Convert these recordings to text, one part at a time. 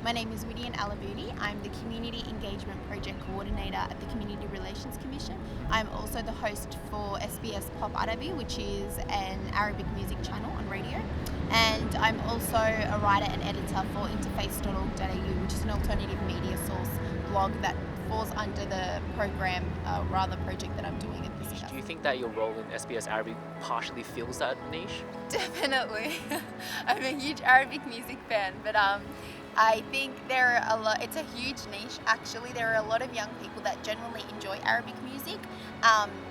My name is Widyan Al Ubudy. I'm the Community Engagement Project Coordinator at the Community Relations Commission. I'm also the host for SBS Pop Arabi, which is an Arabic music channel on radio. And I'm also a writer and editor for interface.org.au, which is an alternative media source blog that falls under the project that I'm doing at this. Do you think that your role in SBS Arabic partially fills that niche? Definitely. I'm a huge Arabic music fan, but I think it's a huge niche actually. There are a lot of young people that genuinely enjoy Arabic music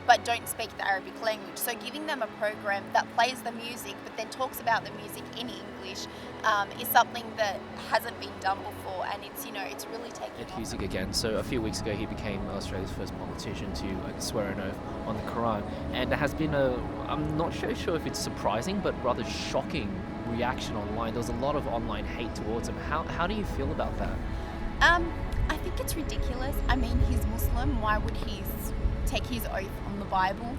but don't speak the Arabic language. So giving them a program that plays the music but then talks about the music in English is something that hasn't been done before, and it's really taking off. Music again. So a few weeks ago he became Australia's first politician to swear an oath on the Quran, and there has been I'm not sure if it's surprising but rather shocking reaction online. There was a lot of online hate towards him. How do you feel about that? I think it's ridiculous. I mean, he's Muslim. Why would he take his oath on the Bible?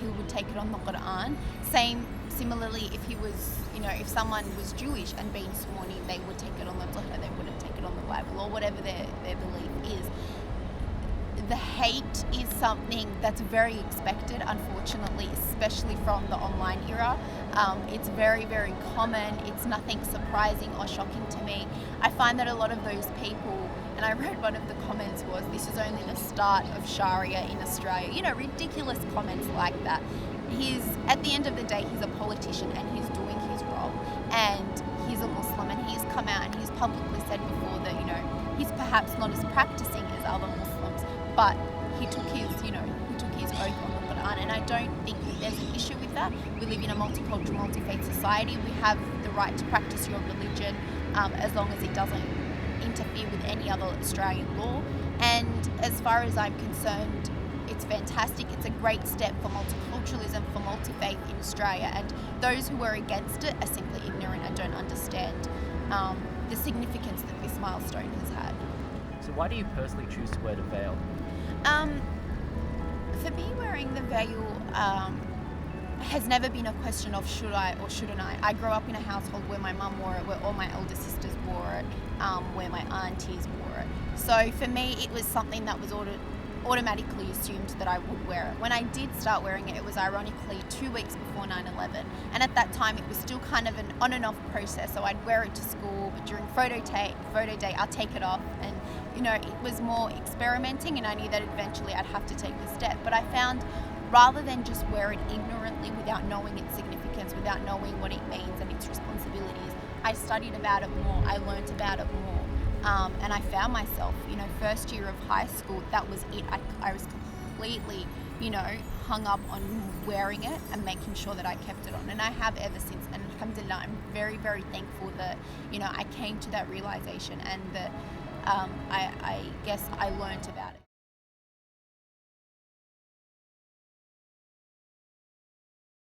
He would take it on the Quran. Similarly, if he was, if someone was Jewish and being sworn in, they would take it on the Torah. They wouldn't take it on the Bible or whatever their belief is. The hate is something that's very expected, unfortunately, especially from the online era. It's very, very common. It's nothing surprising or shocking to me. I find that a lot of those people, and I read one of the comments was, "This is only the start of Sharia in Australia." Ridiculous comments like that. At the end of the day, he's a politician and he's doing his role. And he's a Muslim, and he's come out and he's publicly said before that, he's perhaps not as practicing as other Muslims, but he took his oath on the Quran, and I don't think that there's an issue with that. We live in a multicultural, multi-faith society. We have the right to practice your religion as long as it doesn't interfere with any other Australian law. And as far as I'm concerned, it's fantastic. It's a great step for multiculturalism, for multi-faith in Australia, and those who are against it are simply ignorant and don't understand the significance that this milestone has had. So why do you personally choose to wear the veil? For me, wearing the veil has never been a question of should I or shouldn't I. I grew up in a household where my mum wore it, where all my older sisters wore it, where my aunties wore it. So for me, it was something that was automatically assumed that I would wear it. When I did start wearing it, it was ironically 2 weeks before 9/11, and at that time it was still kind of an on and off process. So I'd wear it to school, but during photo day I'll take it off, and it was more experimenting, and I knew that eventually I'd have to take the step. But I found, rather than just wear it ignorantly without knowing its significance, without knowing what it means and its responsibilities, I studied about it more, I learnt about it more. And I found myself, first year of high school, that was it. I was completely, hung up on wearing it and making sure that I kept it on. And I have ever since. And alhamdulillah, I'm very, very thankful that, I came to that realization, and that I guess I learnt about it.